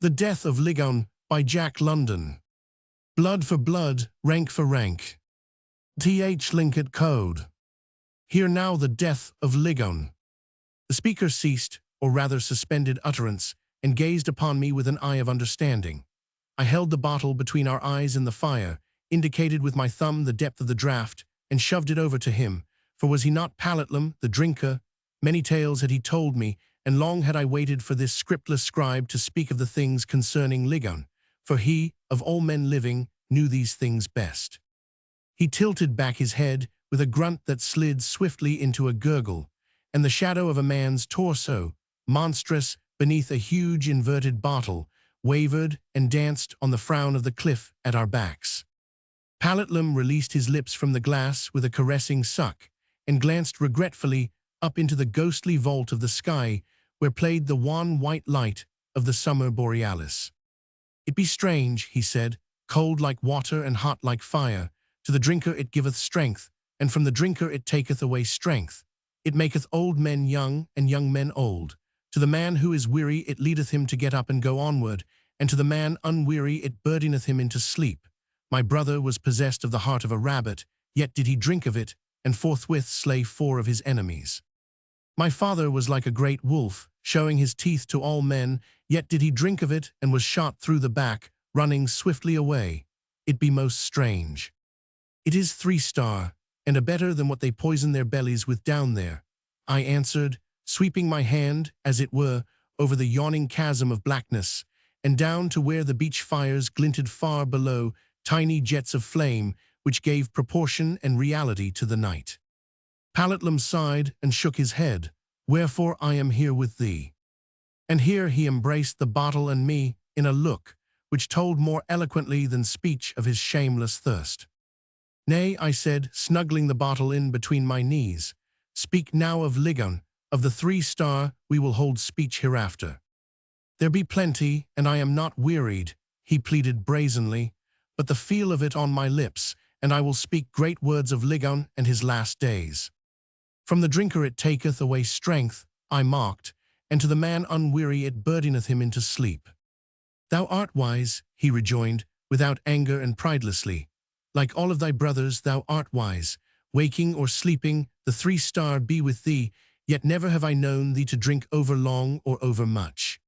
The Death of Ligoun by Jack London. Blood for blood, rank for rank. Th. Linked Code. Hear now the death of Ligoun. The speaker ceased, or rather suspended utterance, and gazed upon me with an eye of understanding. I held the bottle between our eyes in the fire, indicated with my thumb the depth of the draught, and shoved it over to him, for was he not Palatlum, the drinker? Many tales had he told me, and long had I waited for this scriptless scribe to speak of the things concerning Ligoun, for he, of all men living, knew these things best. He tilted back his head with a grunt that slid swiftly into a gurgle, and the shadow of a man's torso, monstrous beneath a huge inverted bottle, wavered and danced on the frown of the cliff at our backs. Palatlum released his lips from the glass with a caressing suck, and glanced regretfully up into the ghostly vault of the sky where played the wan white light of the summer borealis. "It be strange," he said, "cold like water and hot like fire. To the drinker it giveth strength, and from the drinker it taketh away strength. It maketh old men young, and young men old. To the man who is weary it leadeth him to get up and go onward, and to the man unweary it burdeneth him into sleep. My brother was possessed of the heart of a rabbit, yet did he drink of it, and forthwith slay 4 of his enemies. My father was like a great wolf, showing his teeth to all men, yet did he drink of it, and was shot through the back, running swiftly away. It be most strange. It is 3-star, and a better than what they poison their bellies with down there," I answered, sweeping my hand, as it were, over the yawning chasm of blackness, and down to where the beach fires glinted far below, tiny jets of flame, which gave proportion and reality to the night. Palatlum sighed and shook his head. "Wherefore I am here with thee." And here he embraced the bottle and me in a look which told more eloquently than speech of his shameless thirst. "Nay," I said, snuggling the bottle in between my knees, "speak now of Ligoun, of the 3-star, we will hold speech hereafter." "There be plenty, and I am not wearied," he pleaded brazenly, "but the feel of it on my lips, and I will speak great words of Ligoun and his last days. From the drinker it taketh away strength," I mocked, "and to the man unweary it burdeneth him into sleep." "Thou art wise," he rejoined, without anger and pridelessly. "Like all of thy brothers thou art wise. Waking or sleeping, the 3-star be with thee, yet never have I known thee to drink over long or over much.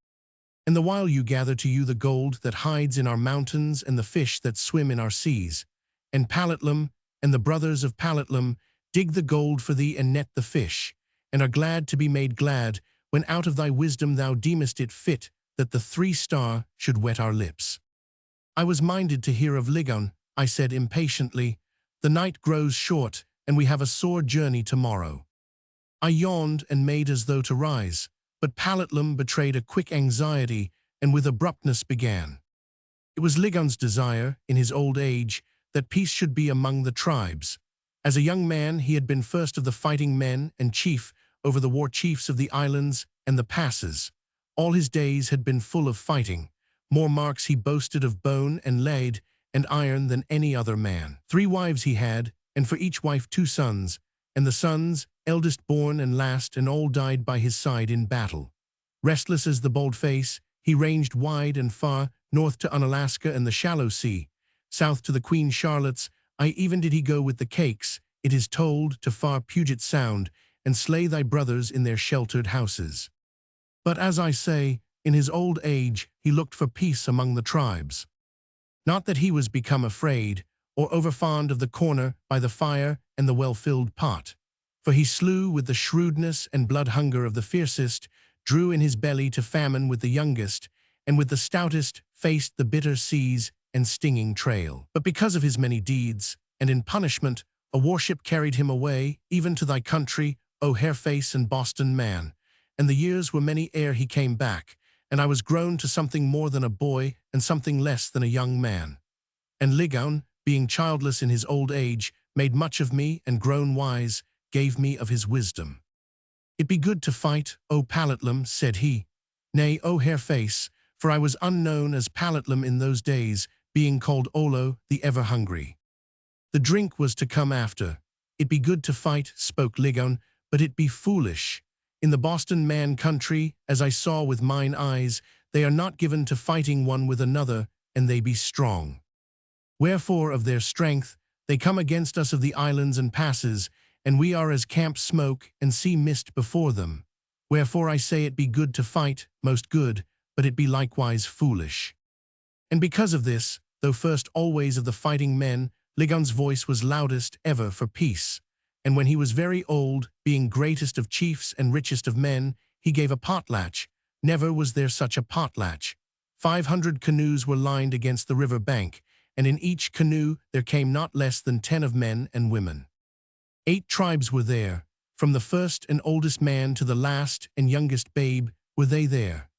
And the while you gather to you the gold that hides in our mountains and the fish that swim in our seas, and Palatlum and the brothers of Palatlum dig the gold for thee and net the fish, and are glad to be made glad when out of thy wisdom thou deemest it fit that the 3-star should wet our lips." "I was minded to hear of Ligoun," I said impatiently. "The night grows short, and we have a sore journey tomorrow." I yawned and made as though to rise, but Palatlum betrayed a quick anxiety and with abruptness began. It was Ligoun's desire, in his old age, that peace should be among the tribes. As a young man he had been first of the fighting men and chief over the war chiefs of the islands and the passes. All his days had been full of fighting. More marks he boasted of bone and lead and iron than any other man. 3 wives he had, and for each wife 2 sons, and the sons, eldest born and last, and all died by his side in battle. Restless as the bold face, he ranged wide and far, north to Unalaska and the shallow sea, south to the Queen Charlotte's, aye, even did he go with the cakes, it is told, to far Puget Sound, and slay thy brothers in their sheltered houses. But as I say, in his old age he looked for peace among the tribes. Not that he was become afraid, or overfond of the corner by the fire and the well-filled pot, for he slew with the shrewdness and blood-hunger of the fiercest, drew in his belly to famine with the youngest, and with the stoutest faced the bitter seas and stinging trail. But because of his many deeds, and in punishment, a warship carried him away, even to thy country, O Hairface and Boston man, and the years were many ere he came back, and I was grown to something more than a boy and something less than a young man. And Ligoun, being childless in his old age, made much of me, and grown wise, gave me of his wisdom. It be good to fight, O Palatlum, said he. Nay, O Hairface, for I was unknown as Palatlum in those days, being called Olo, the ever-hungry. The drink was to come after. It be good to fight, spoke Ligoun, but it be foolish. In the Boston man country, as I saw with mine eyes, they are not given to fighting one with another, and they be strong. Wherefore of their strength they come against us of the islands and passes, and we are as camp smoke and sea mist before them. Wherefore I say it be good to fight, most good, but it be likewise foolish. And because of this, though first always of the fighting men, Ligoun's voice was loudest ever for peace. And when he was very old, being greatest of chiefs and richest of men, he gave a potlatch. Never was there such a potlatch. 500 canoes were lined against the river bank, and in each canoe there came not less than 10 of men and women. 8 tribes were there, from the first and oldest man to the last and youngest babe were they there.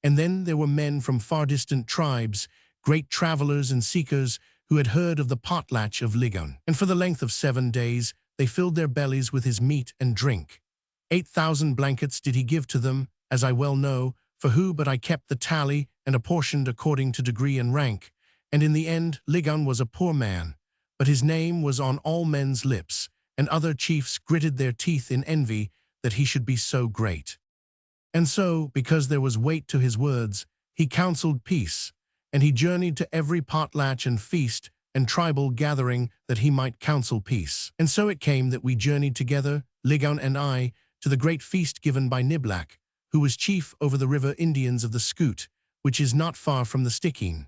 And then there were men from far distant tribes, great travelers and seekers, who had heard of the potlatch of Ligoun. And for the length of 7 days they filled their bellies with his meat and drink. 8,000 blankets did he give to them, as I well know, for who but I kept the tally and apportioned according to degree and rank. And in the end Ligoun was a poor man, but his name was on all men's lips, and other chiefs gritted their teeth in envy that he should be so great. And so, because there was weight to his words, he counseled peace, and he journeyed to every potlatch and feast and tribal gathering that he might counsel peace. And so it came that we journeyed together, Ligoun and I, to the great feast given by Niblack, who was chief over the river Indians of the Scoot, which is not far from the Stickeen.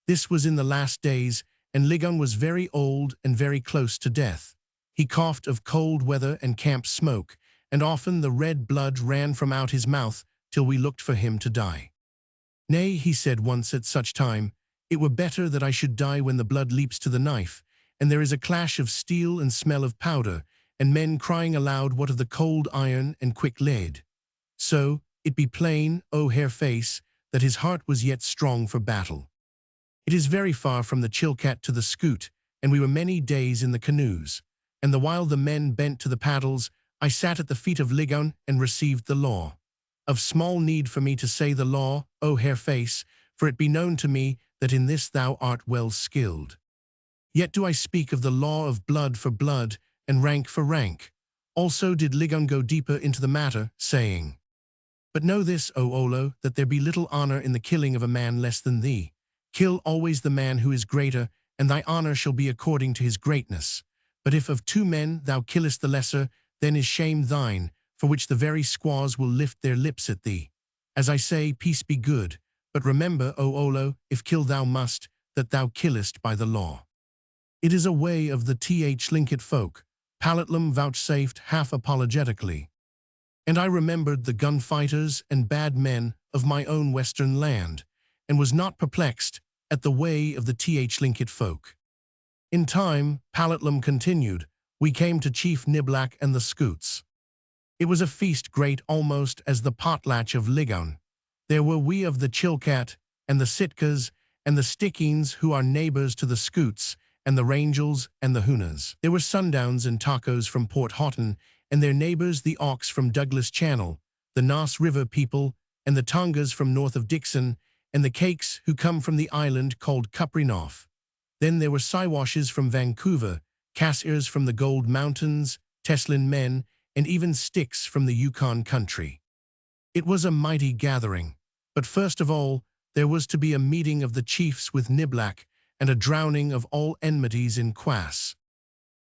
This was in the last days, and Ligoun was very old and very close to death. He coughed of cold weather and camp smoke, and often the red blood ran from out his mouth till we looked for him to die. Nay, he said once at such time, it were better that I should die when the blood leaps to the knife, and there is a clash of steel and smell of powder, and men crying aloud what of the cold iron and quick lead. So, it be plain, O hair face, that his heart was yet strong for battle. It is very far from the Chilkat to the Scoot, and we were many days in the canoes. And the while the men bent to the paddles, I sat at the feet of Ligoun and received the law. Of small need for me to say the law, O hair face, for it be known to me that in this thou art well skilled. Yet do I speak of the law of blood for blood and rank for rank. Also did Ligoun go deeper into the matter, saying, But know this, O Olo, that there be little honor in the killing of a man less than thee. Kill always the man who is greater, and thy honor shall be according to his greatness. But if of 2 men thou killest the lesser, then is shame thine, for which the very squaws will lift their lips at thee. As I say, peace be good, but remember, O Olo, if kill thou must, that thou killest by the law. It is a way of the Tlingit folk, Palatlum vouchsafed half apologetically. And I remembered the gunfighters and bad men of my own western land, and was not perplexed at the way of the Tlingit folk. In time, Palatlum continued, we came to Chief Niblack and the Scoots. It was a feast great almost as the potlatch of Ligoun. There were we of the Chilkat, and the Sitkas, and the Stickeens who are neighbors to the Scoots, and the Rangels and the Hoonas. There were Sundowns and Tacos from Port Houghton, and their neighbors the Auks from Douglas Channel, the Nass River people, and the Tongas from north of Dixon, and the Cakes who come from the island called Kuprinoff. Then there were Siwashes from Vancouver, Kasirs from the Gold Mountains, Teslin men, and even Sticks from the Yukon country. It was a mighty gathering, but first of all, there was to be a meeting of the chiefs with Niblack and a drowning of all enmities in kvass.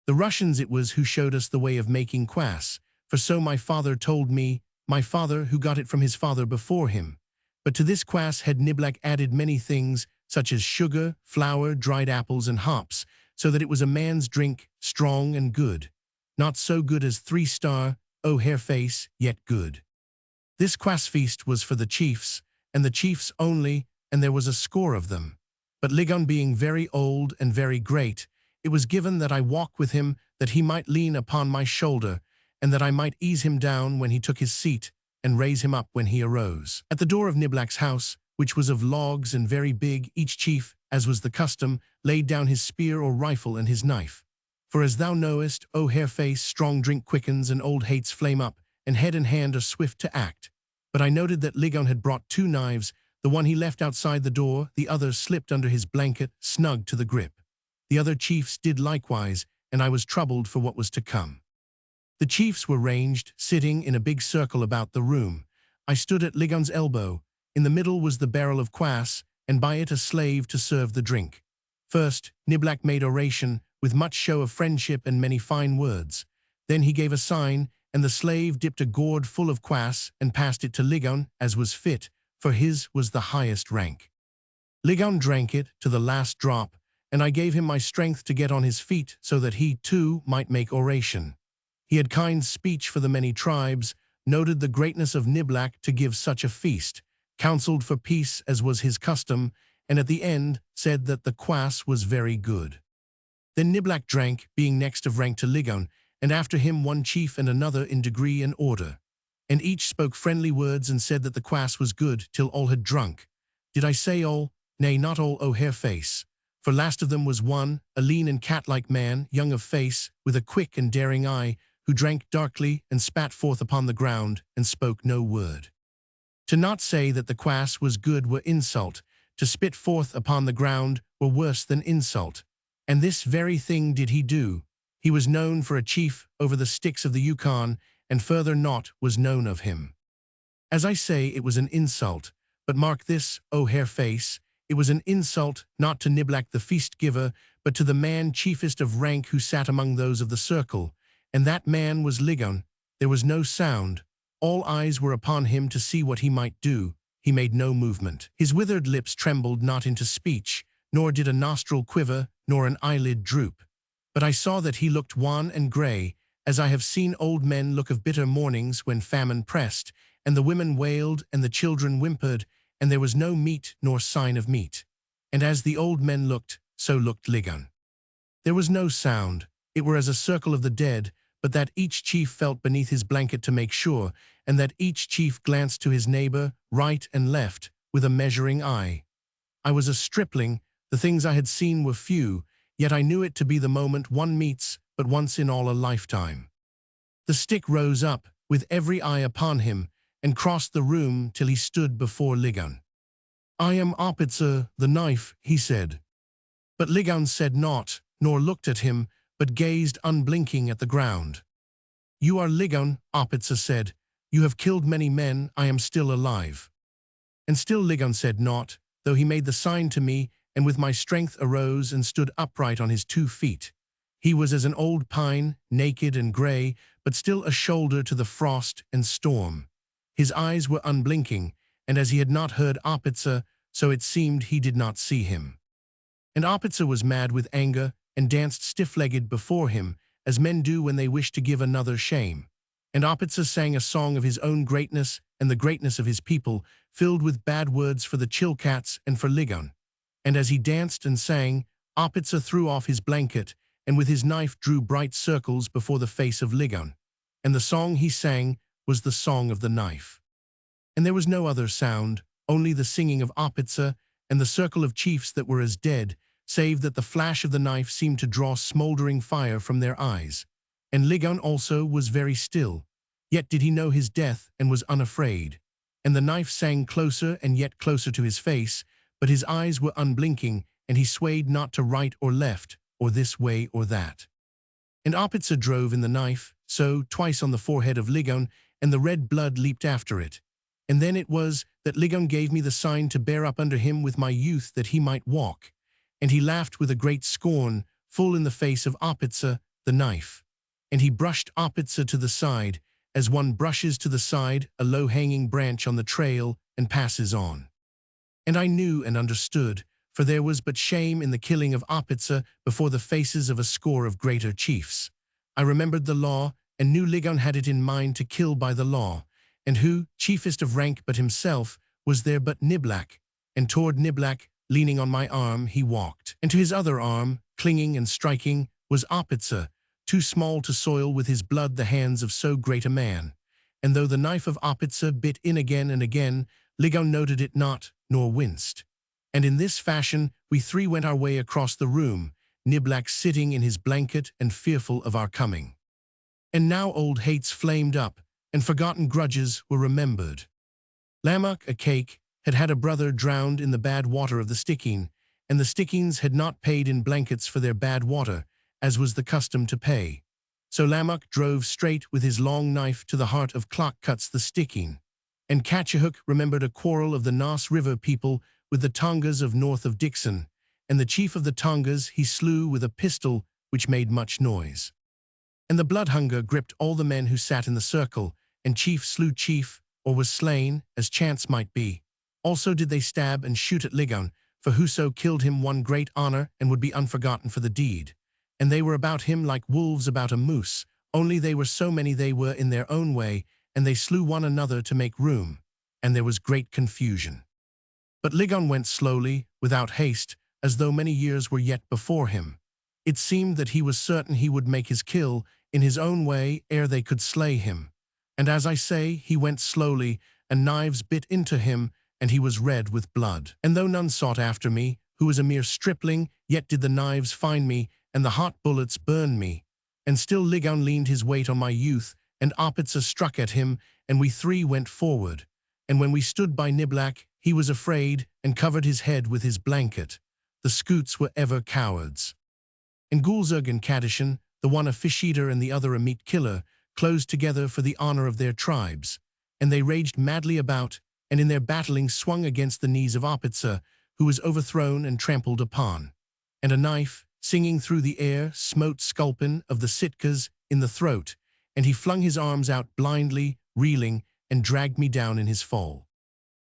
The Russians it was who showed us the way of making kvass, for so my father told me, my father who got it from his father before him. But to this kvass had Niblack added many things, such as sugar, flour, dried apples, and hops, so that it was a man's drink, strong and good. Not so good as 3-star, O hair face, yet good. This kvass feast was for the chiefs, and the chiefs only, and there was a score of them. But Ligoun being very old and very great, it was given that I walk with him, that he might lean upon my shoulder, and that I might ease him down when he took his seat, and raise him up when he arose. At the door of Niblack's house, which was of logs and very big, each chief, as was the custom, laid down his spear or rifle and his knife. For as thou knowest, O hair face, strong drink quickens and old hates flame up, and head and hand are swift to act. But I noted that Ligoun had brought 2 knives, the one he left outside the door, the other slipped under his blanket, snug to the grip. The other chiefs did likewise, and I was troubled for what was to come. The chiefs were ranged, sitting in a big circle about the room. I stood at Ligoun's elbow, In the middle was the barrel of kvass, and by it a slave to serve the drink. First, Niblack made oration, with much show of friendship and many fine words. Then he gave a sign, and the slave dipped a gourd full of kvass and passed it to Ligoun, as was fit, for his was the highest rank. Ligoun drank it to the last drop, and I gave him my strength to get on his feet so that he, too, might make oration. He had kind speech for the many tribes, noted the greatness of Niblack to give such a feast, counseled for peace as was his custom, and at the end said that the kvass was very good. Then Niblack drank, being next of rank to Ligoun, and after him one chief and another in degree and order. And each spoke friendly words and said that the kvass was good till all had drunk. Did I say all? Nay, not all, O hair face. For last of them was one, a lean and cat-like man, young of face, with a quick and daring eye, who drank darkly and spat forth upon the ground and spoke no word. To not say that the kvass was good were insult, to spit forth upon the ground were worse than insult. And this very thing did he do. He was known for a chief over the Sticks of the Yukon, and further naught was known of him. As I say, it was an insult, but mark this, O hair face, it was an insult not to Niblack the feast-giver, but to the man chiefest of rank who sat among those of the circle, and that man was Ligoun. There was no sound. All eyes were upon him to see what he might do. He made no movement. His withered lips trembled not into speech, nor did a nostril quiver, nor an eyelid droop. But I saw that he looked wan and grey, as I have seen old men look of bitter mornings when famine pressed, and the women wailed and the children whimpered, and there was no meat nor sign of meat. And as the old men looked, so looked Ligoun. There was no sound. It were as a circle of the dead, but that each chief felt beneath his blanket to make sure, and that each chief glanced to his neighbor, right and left, with a measuring eye. I was a stripling, the things I had seen were few, yet I knew it to be the moment one meets but once in all a lifetime. The stick rose up, with every eye upon him, and crossed the room till he stood before Ligoun. I am Opitzer, the knife, he said. But Ligoun said naught, nor looked at him, but gazed unblinking at the ground. You are Ligoun, Opitzer said. You have killed many men, I am still alive. And still Ligoun said naught, though he made the sign to me, and with my strength arose and stood upright on his 2 feet. He was as an old pine, naked and grey, but still a shoulder to the frost and storm. His eyes were unblinking, and as he had not heard Opitzer, so it seemed he did not see him. And Opitzer was mad with anger, and danced stiff-legged before him, as men do when they wish to give another shame. And Opitzer sang a song of his own greatness and the greatness of his people, filled with bad words for the Chilkats and for Ligoun. And as he danced and sang, Opitzer threw off his blanket, and with his knife drew bright circles before the face of Ligoun. And the song he sang was the song of the knife. And there was no other sound, only the singing of Opitzer and the circle of chiefs that were as dead, save that the flash of the knife seemed to draw smouldering fire from their eyes. And Ligoun also was very still, yet did he know his death and was unafraid. And the knife sang closer and yet closer to his face, but his eyes were unblinking, and he swayed not to right or left, or this way or that. And Opitzer drove in the knife, so twice on the forehead of Ligoun, and the red blood leaped after it. And then it was that Ligoun gave me the sign to bear up under him with my youth that he might walk. And he laughed with a great scorn, full in the face of Opitzer, the knife. And he brushed Opitzer to the side, as one brushes to the side a low-hanging branch on the trail and passes on. And I knew and understood, for there was but shame in the killing of Opitzer before the faces of a score of greater chiefs. I remembered the law, and knew Ligoun had it in mind to kill by the law, and who, chiefest of rank but himself, was there but Niblack, and toward Niblack, leaning on my arm, he walked. And to his other arm, clinging and striking, was Opitzer, too small to soil with his blood the hands of so great a man. And though the knife of Opitzer bit in again and again, Ligoun noted it not, nor winced. And in this fashion we 3 went our way across the room, Niblack sitting in his blanket and fearful of our coming. And now old hates flamed up, and forgotten grudges were remembered. Lammock, a cake, had had a brother drowned in the bad water of the Stickeen, and the Stickeens had not paid in blankets for their bad water, as was the custom to pay. So Lammock drove straight with his long knife to the heart of Clockcuts the Stickeen. And Catchahook remembered a quarrel of the Nass River people with the Tongas of north of Dixon, and the chief of the Tongas he slew with a pistol which made much noise. And the blood hunger gripped all the men who sat in the circle, and chief slew chief, or was slain, as chance might be. Also did they stab and shoot at Ligoun, for whoso killed him won great honor and would be unforgotten for the deed. And they were about him like wolves about a moose, only they were so many they were in their own way, and they slew one another to make room, and there was great confusion. But Ligoun went slowly, without haste, as though many years were yet before him. It seemed that he was certain he would make his kill in his own way ere they could slay him. And as I say, he went slowly, and knives bit into him, and he was red with blood. And though none sought after me, who was a mere stripling, yet did the knives find me, and the hot bullets burn me. And still Ligoun leaned his weight on my youth, and Opitza struck at him, and we three went forward. And when we stood by Niblack, he was afraid, and covered his head with his blanket. The Scoots were ever cowards. And Gulzug and Kadishan, the one a fish-eater and the other a meat-killer, closed together for the honor of their tribes. And they raged madly about, and in their battling swung against the knees of Opitza, who was overthrown and trampled upon. And a knife, singing through the air, smote Sculpin of the Sitkas in the throat, and he flung his arms out blindly, reeling, and dragged me down in his fall.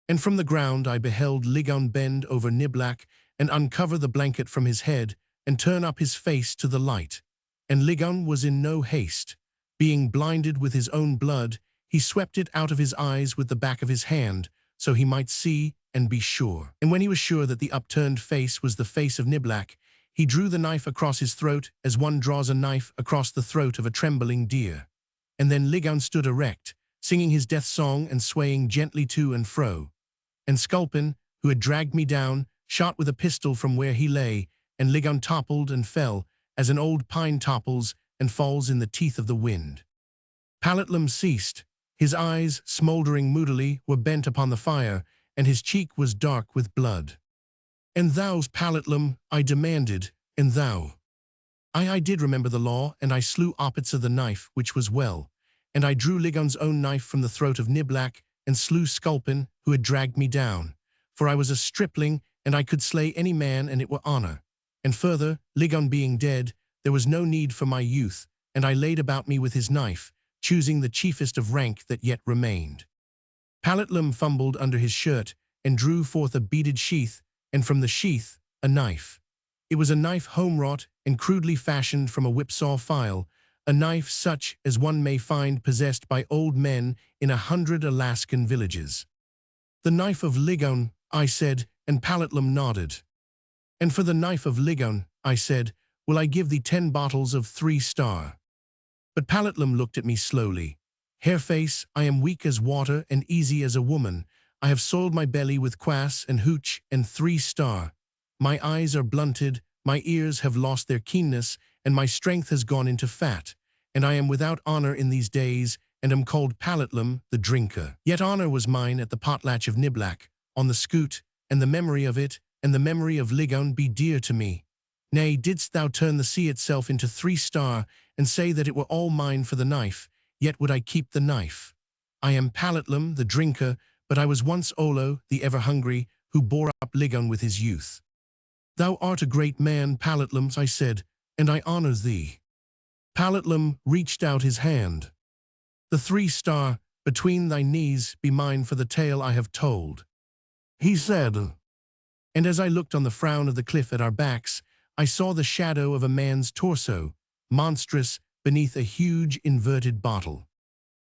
And from the ground I beheld Ligoun bend over Niblack and uncover the blanket from his head and turn up his face to the light. And Ligoun was in no haste. Being blinded with his own blood, he swept it out of his eyes with the back of his hand, so he might see and be sure. And when he was sure that the upturned face was the face of Niblack, he drew the knife across his throat as one draws a knife across the throat of a trembling deer. And then Ligoun stood erect, singing his death song and swaying gently to and fro. And Sculpin, who had dragged me down, shot with a pistol from where he lay, and Ligoun toppled and fell, as an old pine topples and falls in the teeth of the wind. Palatlum ceased. His eyes, smouldering moodily, were bent upon the fire, and his cheek was dark with blood. "And thou's Palatlum?" I demanded, "and thou?" I did remember the law, and I slew Opitza the knife, which was well. And I drew Ligoun's own knife from the throat of Niblack, and slew Sculpin, who had dragged me down. For I was a stripling, and I could slay any man, and it were honor. And further, Ligoun being dead, there was no need for my youth, and I laid about me with his knife, choosing the chiefest of rank that yet remained. Palatlum fumbled under his shirt, and drew forth a beaded sheath, and from the sheath, a knife. It was a knife home-wrought and crudely fashioned from a whipsaw file, a knife such as one may find possessed by old men in 100 Alaskan villages. "The knife of Ligoun," I said, and Palatlum nodded. "And for the knife of Ligoun," I said, "will I give thee 10 bottles of 3-star. But Palatlum looked at me slowly. "Hareface, I am weak as water and easy as a woman. I have soiled my belly with quass and hooch and 3-star. My eyes are blunted, my ears have lost their keenness, and my strength has gone into fat. And I am without honor in these days, and am called Palatlum, the drinker. Yet honor was mine at the potlatch of Niblack, on the Scoot, and the memory of it, and the memory of Ligoun be dear to me. Nay, didst thou turn the sea itself into 3-star, and say that it were all mine for the knife, yet would I keep the knife. I am Palatlum, the drinker, but I was once Olo, the ever-hungry, who bore up Ligoun with his youth. Thou art a great man, Palatlum, I said, and I honor thee." Palatlum reached out his hand. "The 3-star, between thy knees, be mine for the tale I have told," he said. And as I looked on the frown of the cliff at our backs, I saw the shadow of a man's torso, monstrous, beneath a huge inverted bottle.